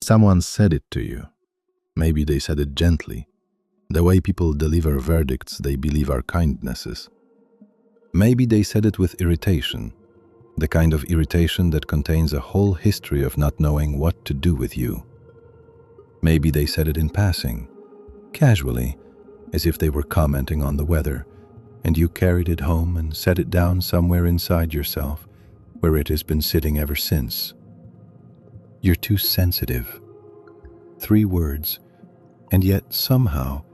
Someone said it to you. Maybe they said it gently, the way people deliver verdicts they believe are kindnesses. Maybe they said it with irritation, the kind of irritation that contains a whole history of not knowing what to do with you. Maybe they said it in passing, casually, as if they were commenting on the weather, and you carried it home and set it down somewhere inside yourself, where it has been sitting ever since. You're too sensitive. 3 words, and yet somehow,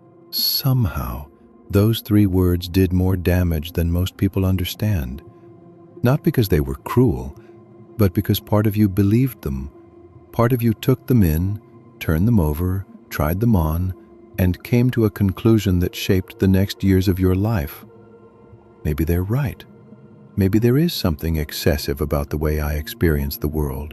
those 3 words did more damage than most people understand. Not because they were cruel, but because part of you believed them. Part of you took them in, turned them over, tried them on, and came to a conclusion that shaped the next years of your life. Maybe they're right. Maybe there is something excessive about the way I experience the world.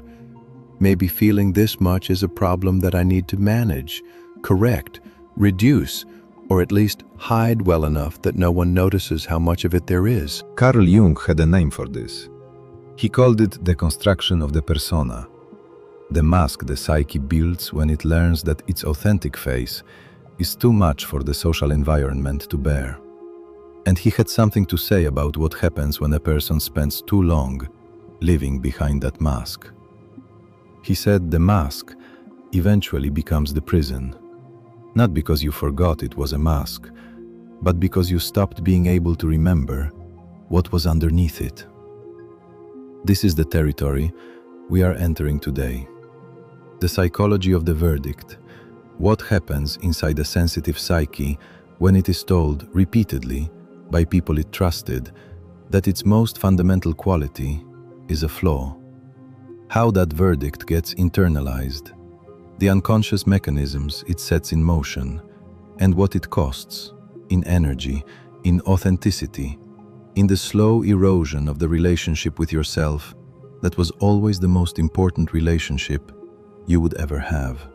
Maybe feeling this much is a problem that I need to manage, correct, reduce, or at least hide well enough that no one notices how much of it there is. Carl Jung had a name for this. He called it the construction of the persona, the mask the psyche builds when it learns that its authentic face is too much for the social environment to bear. And he had something to say about what happens when a person spends too long living behind that mask. He said the mask eventually becomes the prison, not because you forgot it was a mask, but because you stopped being able to remember what was underneath it. This is the territory we are entering today. The psychology of the verdict. What happens inside a sensitive psyche when it is told repeatedly by people it trusted that its most fundamental quality is a flaw. How that verdict gets internalized, the unconscious mechanisms it sets in motion, and what it costs in energy, in authenticity, in the slow erosion of the relationship with yourself that was always the most important relationship you would ever have.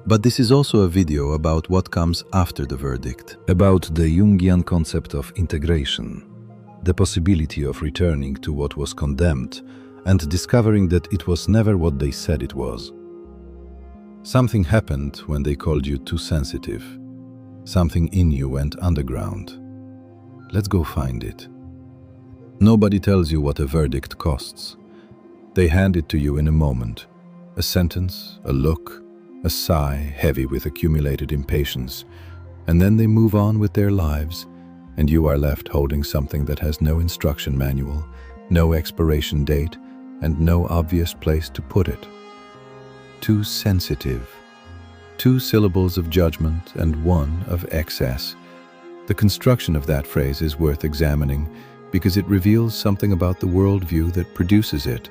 But this is also a video about what comes after the verdict, about the Jungian concept of integration, the possibility of returning to what was condemned and discovering that it was never what they said it was. Something happened when they called you too sensitive. Something in you went underground. Let's go find it. Nobody tells you what a verdict costs. They hand it to you in a moment. A sentence, a look, a sigh heavy with accumulated impatience, and then they move on with their lives, and you are left holding something that has no instruction manual, no expiration date, and no obvious place to put it. Too sensitive. 2 syllables of judgment and 1 of excess. The construction of that phrase is worth examining because it reveals something about the worldview that produces it.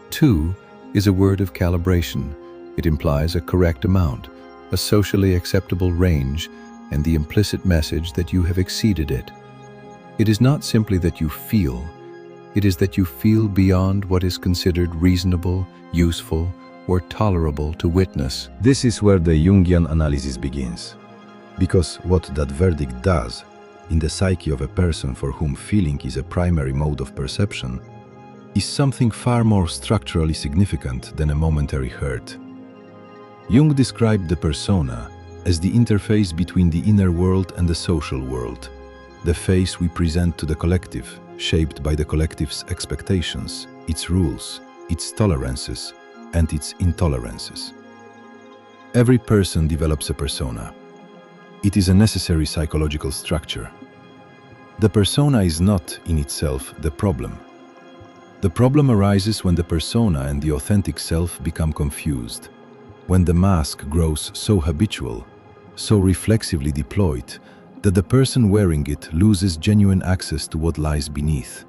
2 is a word of calibration. It implies a correct amount, a socially acceptable range, and the implicit message that you have exceeded it. It is not simply that you feel, it is that you feel beyond what is considered reasonable, useful, or tolerable to witness. This is where the Jungian analysis begins. Because what that verdict does in the psyche of a person for whom feeling is a primary mode of perception is something far more structurally significant than a momentary hurt. Jung described the persona as the interface between the inner world and the social world, the face we present to the collective, shaped by the collective's expectations, its rules, its tolerances, and its intolerances. Every person develops a persona. It is a necessary psychological structure. The persona is not, in itself, the problem. The problem arises when the persona and the authentic self become confused, when the mask grows so habitual, so reflexively deployed, that the person wearing it loses genuine access to what lies beneath.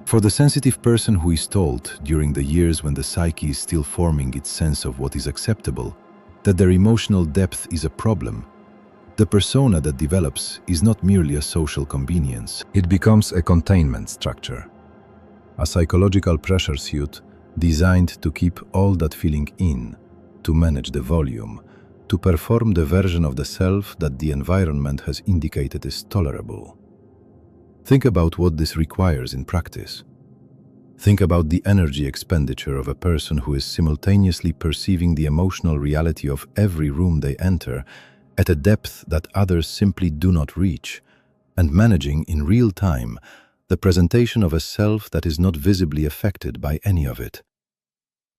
For the sensitive person who is told, during the years when the psyche is still forming its sense of what is acceptable, that their emotional depth is a problem, the persona that develops is not merely a social convenience. It becomes a containment structure, a psychological pressure suit designed to keep all that feeling in, to manage the volume, to perform the version of the self that the environment has indicated is tolerable. Think about what this requires in practice. Think about the energy expenditure of a person who is simultaneously perceiving the emotional reality of every room they enter at a depth that others simply do not reach, and managing in real time the presentation of a self that is not visibly affected by any of it.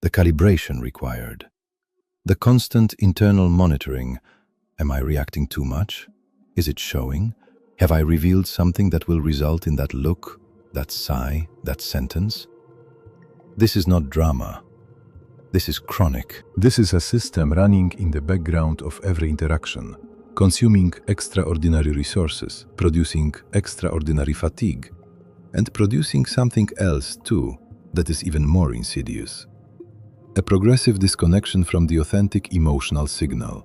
The calibration required. The constant internal monitoring. Am I reacting too much? Is it showing? Have I revealed something that will result in that look, that sigh, that sentence? This is not drama. This is chronic. This is a system running in the background of every interaction, consuming extraordinary resources, producing extraordinary fatigue, and producing something else too that is even more insidious. A progressive disconnection from the authentic emotional signal.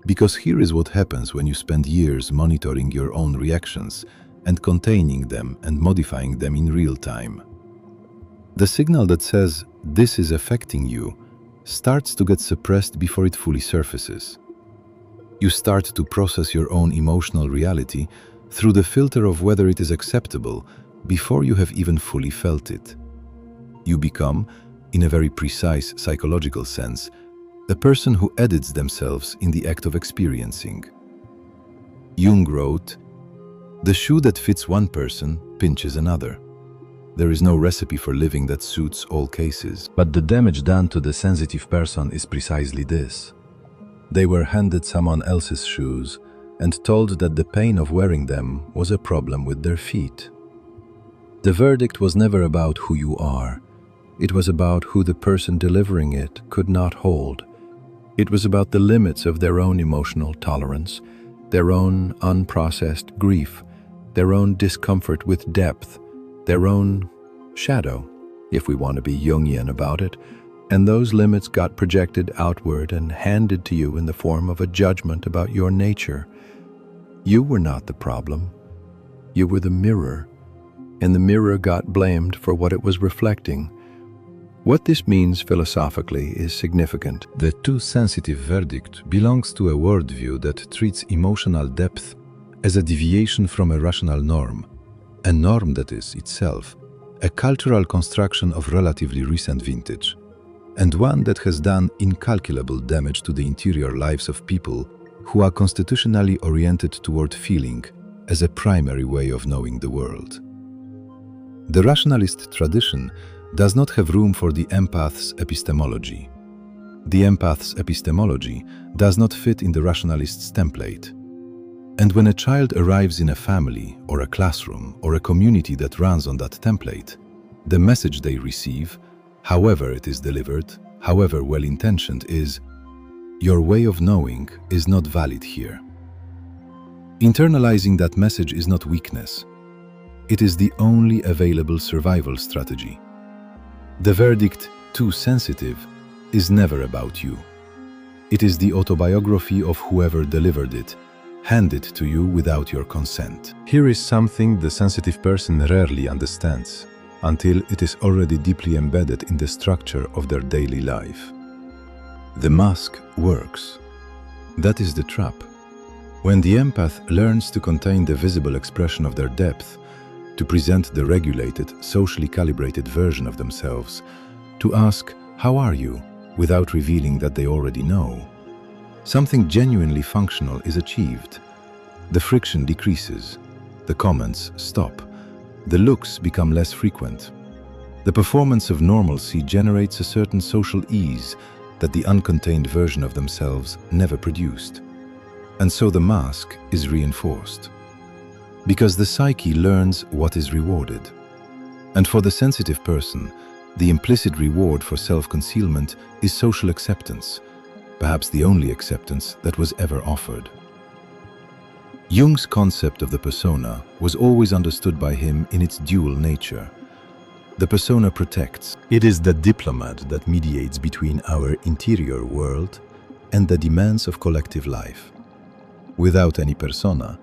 Because here is what happens when you spend years monitoring your own reactions and containing them and modifying them in real time. The signal that says, "This is affecting you," starts to get suppressed before it fully surfaces. You start to process your own emotional reality through the filter of whether it is acceptable before you have even fully felt it. You become, in a very precise psychological sense, a person who edits themselves in the act of experiencing. Jung wrote, "The shoe that fits one person pinches another." There is no recipe for living that suits all cases. But the damage done to the sensitive person is precisely this. They were handed someone else's shoes and told that the pain of wearing them was a problem with their feet. The verdict was never about who you are. It was about who the person delivering it could not hold. It was about the limits of their own emotional tolerance, their own unprocessed grief, their own discomfort with depth, their own shadow, if we want to be Jungian about it, and those limits got projected outward and handed to you in the form of a judgment about your nature. You were not the problem. You were the mirror, and the mirror got blamed for what it was reflecting. What this means philosophically is significant. The too sensitive verdict belongs to a worldview that treats emotional depth as a deviation from a rational norm, a norm that is itself a cultural construction of relatively recent vintage, and one that has done incalculable damage to the interior lives of people who are constitutionally oriented toward feeling as a primary way of knowing the world. The rationalist tradition does not have room for the empath's epistemology. The empath's epistemology does not fit in the rationalist's template. And when a child arrives in a family or a classroom or a community that runs on that template, the message they receive, however it is delivered, however well-intentioned, is, "Your way of knowing is not valid here." Internalizing that message is not weakness. It is the only available survival strategy. The verdict, "too sensitive," is never about you. It is the autobiography of whoever delivered it, handed to you without your consent. Here is something the sensitive person rarely understands, until it is already deeply embedded in the structure of their daily life. The mask works. That is the trap. When the empath learns to contain the visible expression of their depth, to present the regulated, socially calibrated version of themselves, to ask, "How are you?" without revealing that they already know, something genuinely functional is achieved. The friction decreases, the comments stop, the looks become less frequent. The performance of normalcy generates a certain social ease that the uncontained version of themselves never produced. And so the mask is reinforced. Because the psyche learns what is rewarded. And for the sensitive person, the implicit reward for self-concealment is social acceptance, perhaps the only acceptance that was ever offered. Jung's concept of the persona was always understood by him in its dual nature. The persona protects. It is the diplomat that mediates between our interior world and the demands of collective life. Without any persona,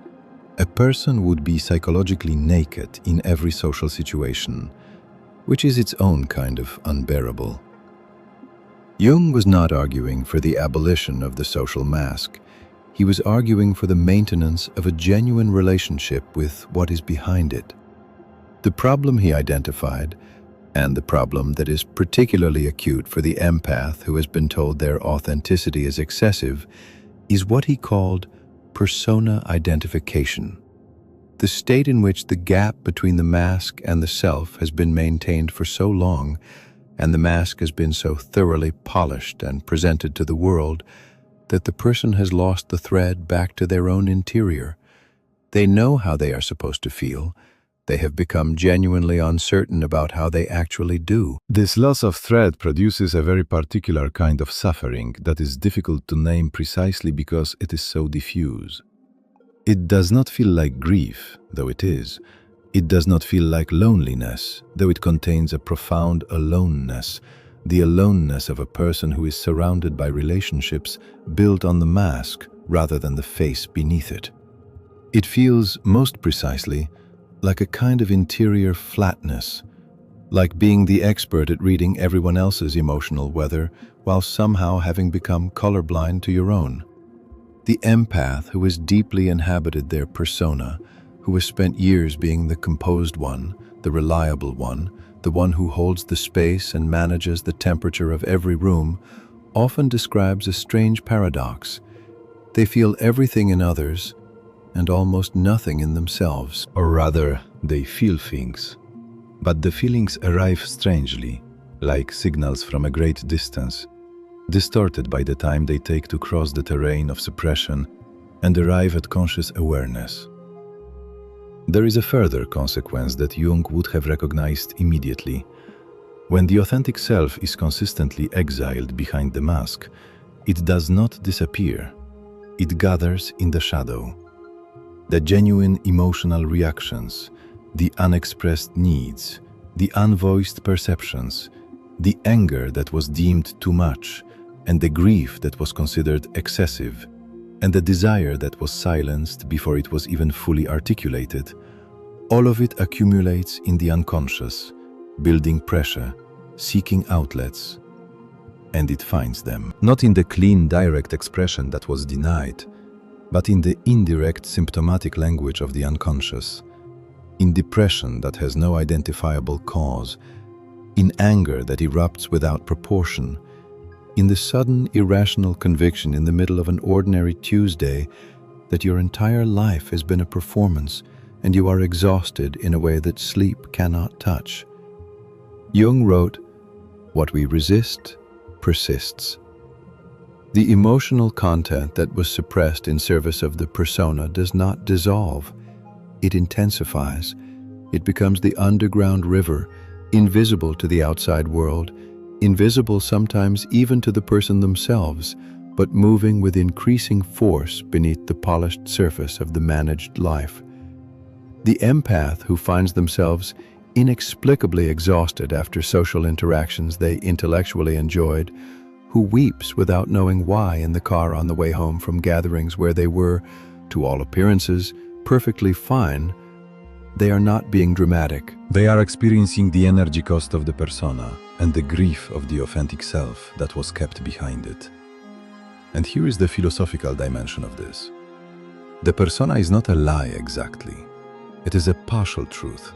a person would be psychologically naked in every social situation, which is its own kind of unbearable. Jung was not arguing for the abolition of the social mask. He was arguing for the maintenance of a genuine relationship with what is behind it. The problem he identified And the problem that is particularly acute for the empath who has been told their authenticity is excessive is what he called persona identification, the state in which the gap between the mask and the self has been maintained for so long, and the mask has been so thoroughly polished and presented to the world that the person has lost the thread back to their own interior. They know how they are supposed to feel. They have become genuinely uncertain about how they actually do. This loss of thread produces a very particular kind of suffering that is difficult to name precisely because it is so diffuse. It does not feel like grief, though it is. It does not feel like loneliness, though it contains a profound aloneness, the aloneness of a person who is surrounded by relationships built on the mask rather than the face beneath it. It feels, most precisely, like a kind of interior flatness, like being the expert at reading everyone else's emotional weather while somehow having become colorblind to your own. The empath who has deeply inhabited their persona, who has spent years being the composed one, the reliable one, the one who holds the space and manages the temperature of every room, often describes a strange paradox. They feel everything in others and almost nothing in themselves. Or rather, they feel things. But the feelings arrive strangely, like signals from a great distance, distorted by the time they take to cross the terrain of suppression and arrive at conscious awareness. There is a further consequence that Jung would have recognized immediately. When the authentic self is consistently exiled behind the mask, it does not disappear. It gathers in the shadow. The genuine emotional reactions, the unexpressed needs, the unvoiced perceptions, the anger that was deemed too much, and the grief that was considered excessive, and the desire that was silenced before it was even fully articulated, all of it accumulates in the unconscious, building pressure, seeking outlets, and it finds them. Not in the clean, direct expression that was denied, but in the indirect symptomatic language of the unconscious, in depression that has no identifiable cause, in anger that erupts without proportion, in the sudden irrational conviction in the middle of an ordinary Tuesday that your entire life has been a performance and you are exhausted in a way that sleep cannot touch. Jung wrote, "What we resist persists." The emotional content that was suppressed in service of the persona does not dissolve. It intensifies. It becomes the underground river, invisible to the outside world, invisible sometimes even to the person themselves, but moving with increasing force beneath the polished surface of the managed life. The empath who finds themselves inexplicably exhausted after social interactions they intellectually enjoyed, who weeps without knowing why in the car on the way home from gatherings where they were, to all appearances, perfectly fine, they are not being dramatic. They are experiencing the energy cost of the persona and the grief of the authentic self that was kept behind it. And here is the philosophical dimension of this. The persona is not a lie exactly. It is a partial truth.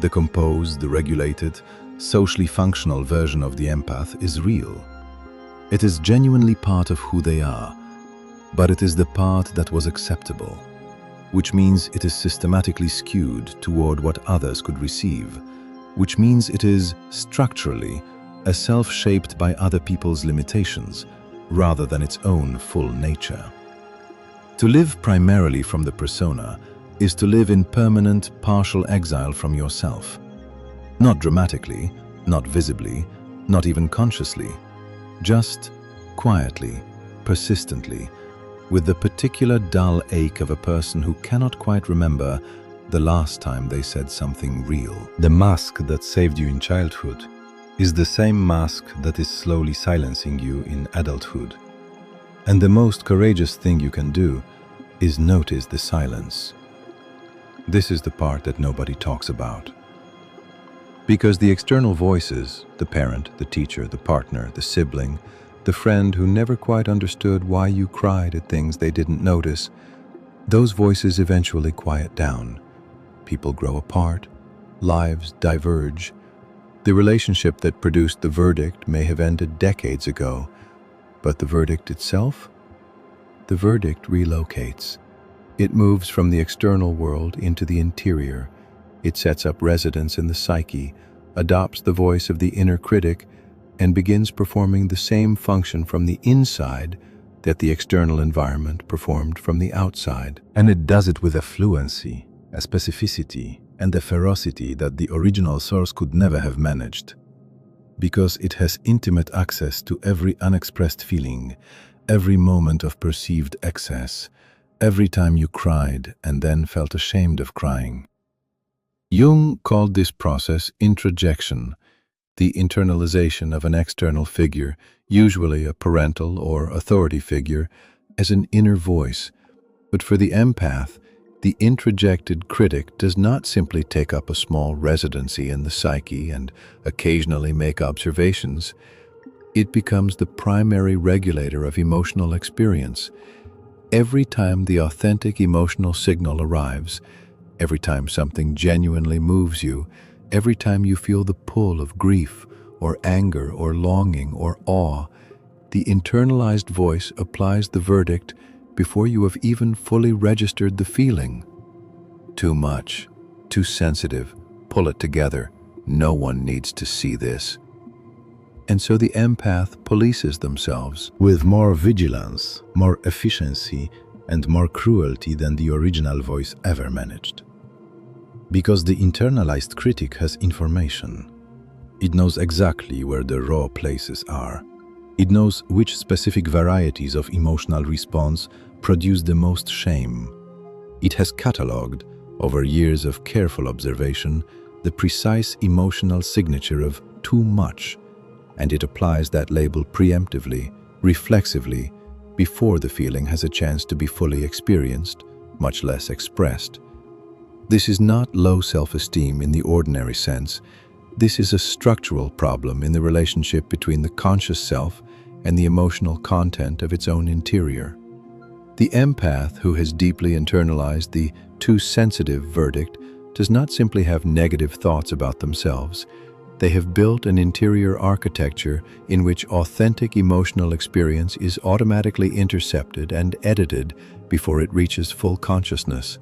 The composed, regulated, socially functional version of the empath is real. It is genuinely part of who they are, but it is the part that was acceptable, which means it is systematically skewed toward what others could receive, which means it is, structurally, a self shaped by other people's limitations, rather than its own full nature. To live primarily from the persona is to live in permanent, partial exile from yourself. Not dramatically, not visibly, not even consciously, just quietly, persistently, with the particular dull ache of a person who cannot quite remember the last time they said something real. The mask that saved you in childhood is the same mask that is slowly silencing you in adulthood. And the most courageous thing you can do is notice the silence. This is the part that nobody talks about. Because the external voices, the parent, the teacher, the partner, the sibling, the friend who never quite understood why you cried at things they didn't notice, those voices eventually quiet down. People grow apart, lives diverge, The relationship that produced the verdict may have ended decades ago, but the verdict itself? The verdict relocates. It moves from the external world into the interior. It sets up residence in the psyche, adopts the voice of the inner critic, and begins performing the same function from the inside that the external environment performed from the outside. And it does it with a fluency, a specificity, and a ferocity that the original source could never have managed. Because it has intimate access to every unexpressed feeling, every moment of perceived excess, every time you cried and then felt ashamed of crying. Jung called this process introjection, the internalization of an external figure, usually a parental or authority figure, as an inner voice. But for the empath, the introjected critic does not simply take up a small residency in the psyche and occasionally make observations. It becomes the primary regulator of emotional experience. Every time the authentic emotional signal arrives, every time something genuinely moves you, every time you feel the pull of grief or anger or longing or awe, the internalized voice applies the verdict before you have even fully registered the feeling. Too much, too sensitive, pull it together. No one needs to see this. And so the empath polices themselves with more vigilance, more efficiency, and more cruelty than the original voice ever managed. Because the internalized critic has information. It knows exactly where the raw places are. It knows which specific varieties of emotional response produce the most shame. It has catalogued, over years of careful observation, the precise emotional signature of too much, and it applies that label preemptively, reflexively, before the feeling has a chance to be fully experienced, much less expressed. This is not low self-esteem in the ordinary sense. This is a structural problem in the relationship between the conscious self and the emotional content of its own interior. The empath who has deeply internalized the too sensitive verdict does not simply have negative thoughts about themselves. They have built an interior architecture in which authentic emotional experience is automatically intercepted and edited before it reaches full consciousness.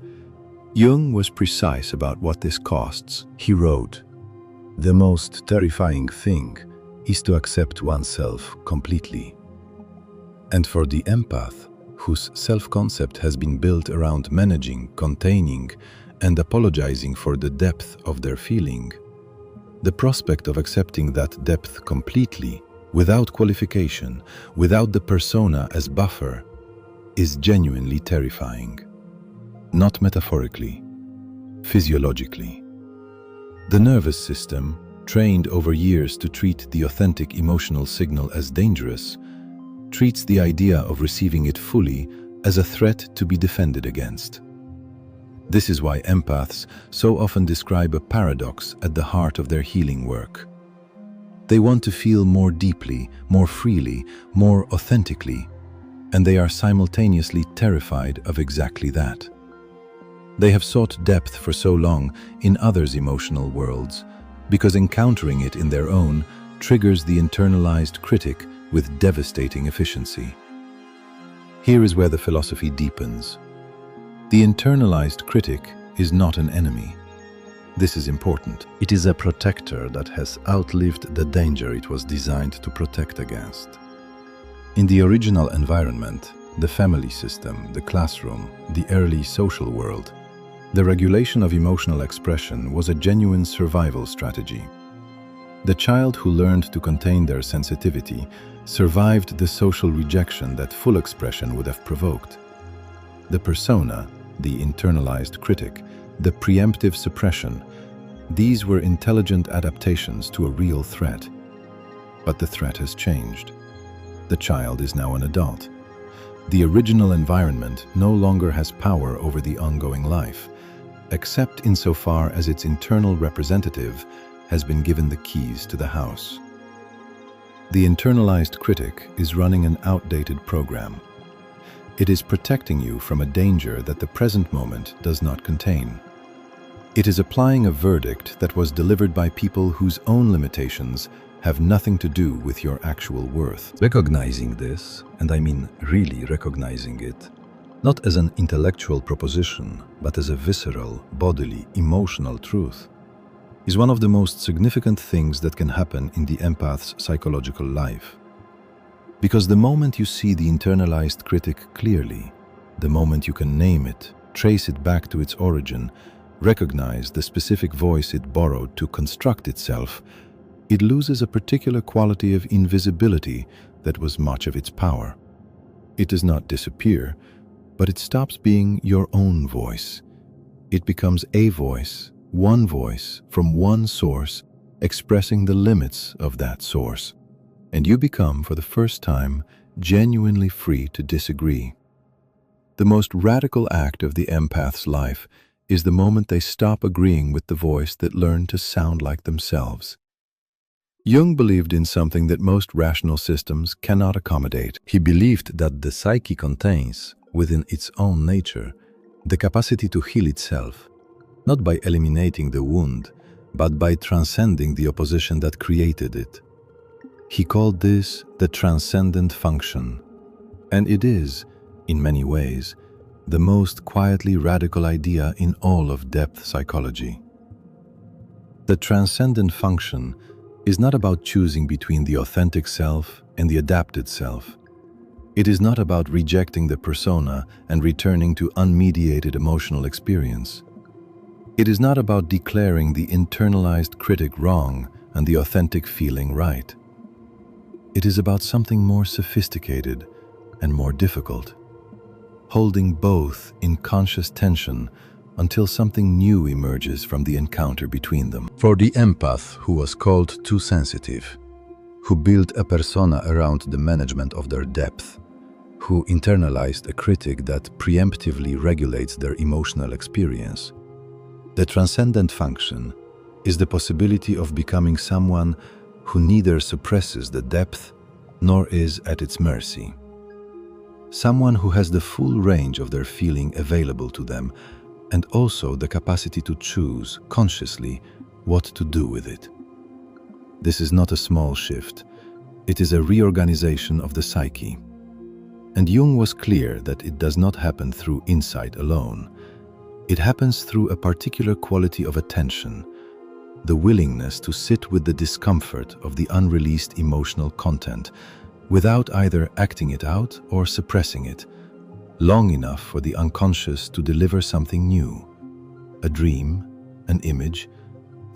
Jung was precise about what this costs. He wrote, "The most terrifying thing is to accept oneself completely." And for the empath, whose self-concept has been built around managing, containing, and apologizing for the depth of their feeling, the prospect of accepting that depth completely, without qualification, without the persona as buffer, is genuinely terrifying. Not metaphorically, physiologically. The nervous system, trained over years to treat the authentic emotional signal as dangerous, treats the idea of receiving it fully as a threat to be defended against. This is why empaths so often describe a paradox at the heart of their healing work. They want to feel more deeply, more freely, more authentically, and they are simultaneously terrified of exactly that. They have sought depth for so long in others' emotional worlds, because encountering it in their own triggers the internalized critic with devastating efficiency. Here is where the philosophy deepens. The internalized critic is not an enemy. This is important. It is a protector that has outlived the danger it was designed to protect against. In the original environment, the family system, the classroom, the early social world, the regulation of emotional expression was a genuine survival strategy. The child who learned to contain their sensitivity survived the social rejection that full expression would have provoked. The persona, the internalized critic, the preemptive suppression, these were intelligent adaptations to a real threat. But the threat has changed. The child is now an adult. The original environment no longer has power over the ongoing life, except insofar as its internal representative has been given the keys to the house. The internalized critic is running an outdated program. It is protecting you from a danger that the present moment does not contain. It is applying a verdict that was delivered by people whose own limitations have nothing to do with your actual worth. Recognizing this, and I mean really recognizing it, not as an intellectual proposition, but as a visceral, bodily, emotional truth, is one of the most significant things that can happen in the empath's psychological life. Because the moment you see the internalized critic clearly, the moment you can name it, trace it back to its origin, recognize the specific voice it borrowed to construct itself, it loses a particular quality of invisibility that was much of its power. It does not disappear, but it stops being your own voice. It becomes a voice from one source, expressing the limits of that source. And you become, for the first time, genuinely free to disagree. The most radical act of the empath's life is the moment they stop agreeing with the voice that learned to sound like themselves. Jung believed in something that most rational systems cannot accommodate. He believed that the psyche contains, within its own nature, the capacity to heal itself, not by eliminating the wound, but by transcending the opposition that created it. He called this the transcendent function, and it is, in many ways, the most quietly radical idea in all of depth psychology. The transcendent function is not about choosing between the authentic self and the adapted self. It is not about rejecting the persona and returning to unmediated emotional experience. It is not about declaring the internalized critic wrong and the authentic feeling right. It is about something more sophisticated and more difficult, holding both in conscious tension until something new emerges from the encounter between them. For the empath who was called too sensitive, who built a persona around the management of their depth, who internalized a critic that preemptively regulates their emotional experience, the transcendent function is the possibility of becoming someone who neither suppresses the depth nor is at its mercy. Someone who has the full range of their feeling available to them and also the capacity to choose consciously what to do with it. This is not a small shift. It is a reorganization of the psyche. And Jung was clear that it does not happen through insight alone. It happens through a particular quality of attention, the willingness to sit with the discomfort of the unreleased emotional content without either acting it out or suppressing it, long enough for the unconscious to deliver something new, a dream, an image,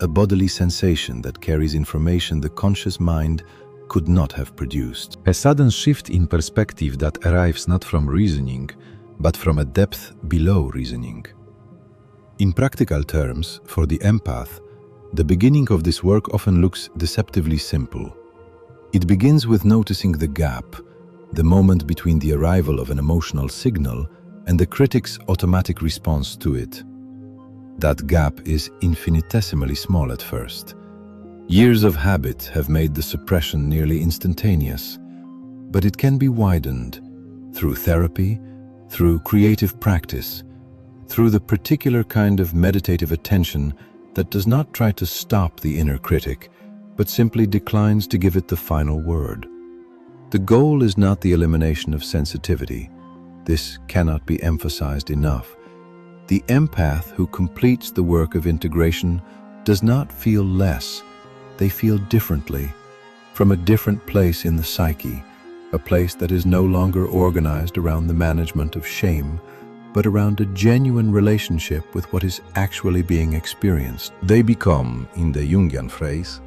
a bodily sensation that carries information the conscious mind could not have produced. A sudden shift in perspective that arrives not from reasoning, but from a depth below reasoning. In practical terms, for the empath, the beginning of this work often looks deceptively simple. It begins with noticing the gap, the moment between the arrival of an emotional signal and the critic's automatic response to it. That gap is infinitesimally small at first. Years of habit have made the suppression nearly instantaneous, but it can be widened through therapy, through creative practice, through the particular kind of meditative attention that does not try to stop the inner critic, but simply declines to give it the final word. The goal is not the elimination of sensitivity. This cannot be emphasized enough. The empath who completes the work of integration does not feel less. They feel differently, from a different place in the psyche, a place that is no longer organized around the management of shame, but around a genuine relationship with what is actually being experienced. They become, in the Jungian phrase,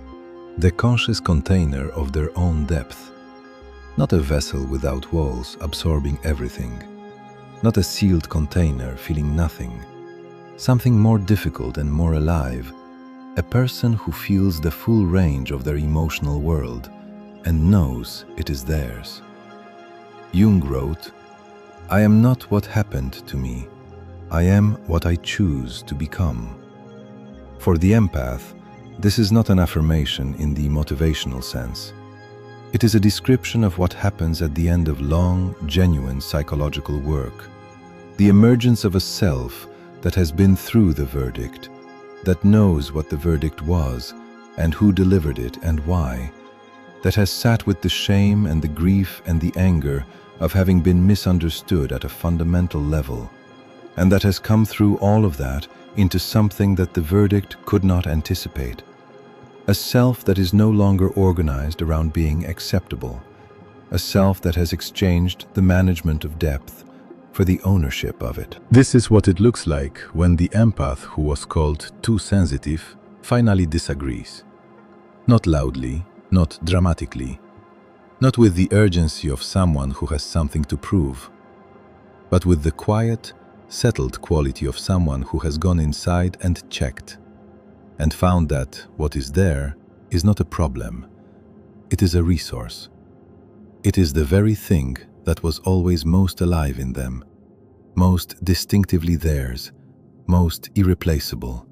the conscious container of their own depth, not a vessel without walls absorbing everything, not a sealed container feeling nothing, something more difficult and more alive, a person who feels the full range of their emotional world and knows it is theirs. Jung wrote, "I am not what happened to me. I am what I choose to become." For the empath, this is not an affirmation in the motivational sense. It is a description of what happens at the end of long, genuine psychological work. The emergence of a self that has been through the verdict, that knows what the verdict was and who delivered it and why, that has sat with the shame and the grief and the anger of having been misunderstood at a fundamental level, and that has come through all of that into something that the verdict could not anticipate. A self that is no longer organized around being acceptable. A self that has exchanged the management of depth for the ownership of it. This is what it looks like when the empath who was called too sensitive finally disagrees. Not loudly, not dramatically, not with the urgency of someone who has something to prove, but with the quiet, settled quality of someone who has gone inside and checked, and found that what is there is not a problem. It is a resource. It is the very thing that was always most alive in them, most distinctively theirs, most irreplaceable,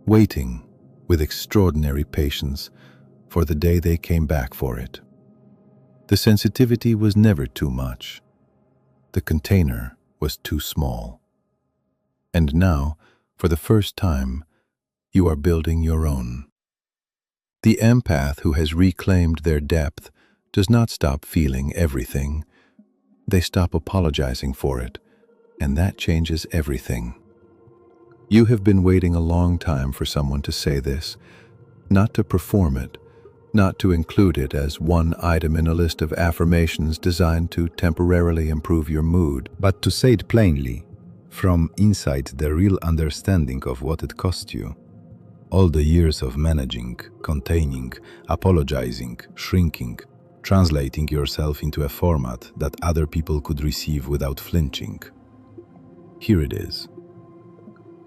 waiting with extraordinary patience for the day they came back for it. The sensitivity was never too much. The container was too small. And now, for the first time, you are building your own. The empath who has reclaimed their depth does not stop feeling everything. They stop apologizing for it, and that changes everything. You have been waiting a long time for someone to say this, not to perform it, not to include it as one item in a list of affirmations designed to temporarily improve your mood, but to say it plainly, from inside the real understanding of what it cost you. All the years of managing, containing, apologizing, shrinking, translating yourself into a format that other people could receive without flinching. Here it is.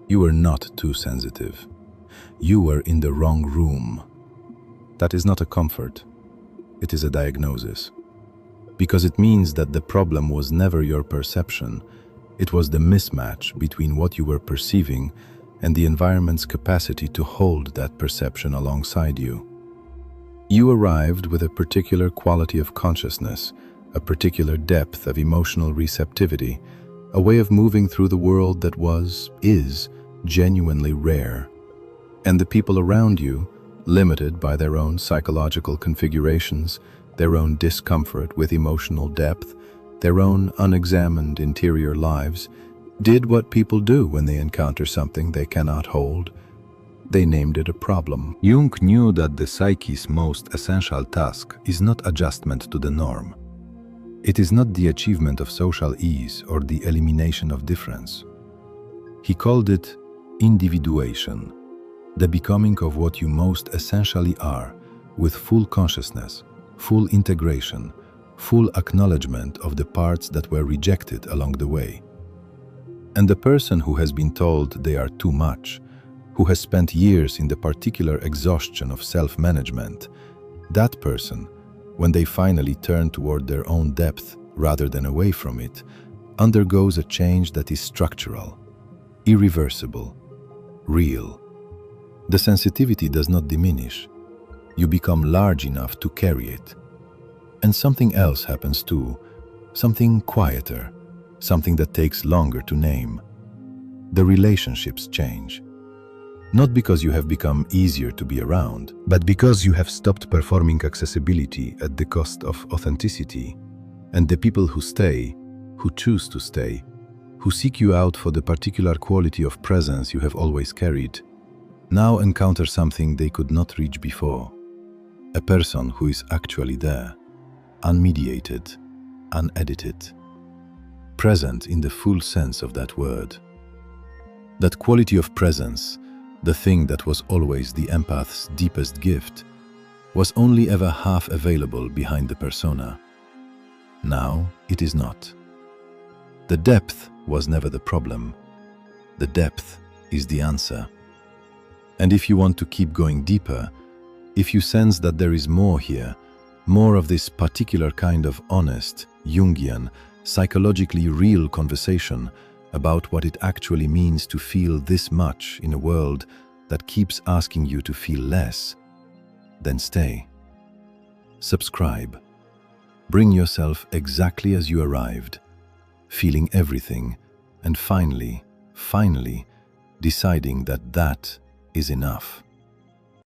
You were not too sensitive. You were in the wrong room. That is not a comfort. It is a diagnosis. Because it means that the problem was never your perception. It was the mismatch between what you were perceiving and the environment's capacity to hold that perception alongside you. You arrived with a particular quality of consciousness, a particular depth of emotional receptivity, a way of moving through the world that is genuinely rare. And the people around you, limited by their own psychological configurations, their own discomfort with emotional depth, their own unexamined interior lives, did what people do when they encounter something they cannot hold. They named it a problem. Jung knew that the psyche's most essential task is not adjustment to the norm. It is not the achievement of social ease or the elimination of difference. He called it individuation, the becoming of what you most essentially are, with full consciousness, full integration, full acknowledgement of the parts that were rejected along the way. And the person who has been told they are too much, who has spent years in the particular exhaustion of self-management, that person, when they finally turn toward their own depth rather than away from it, undergoes a change that is structural, irreversible, real. The sensitivity does not diminish. You become large enough to carry it. And something else happens too, something quieter, something that takes longer to name. The relationships change. Not because you have become easier to be around, but because you have stopped performing accessibility at the cost of authenticity. And the people who stay, who choose to stay, who seek you out for the particular quality of presence you have always carried, now encounter something they could not reach before. A person who is actually there, unmediated, unedited, present in the full sense of that word. That quality of presence, the thing that was always the empath's deepest gift, was only ever half available behind the persona. Now it is not. The depth was never the problem. The depth is the answer. And if you want to keep going deeper, if you sense that there is more here, more of this particular kind of honest, Jungian, psychologically real conversation about what it actually means to feel this much in a world that keeps asking you to feel less, then stay. Subscribe. Bring yourself exactly as you arrived, feeling everything, and finally, deciding that is enough.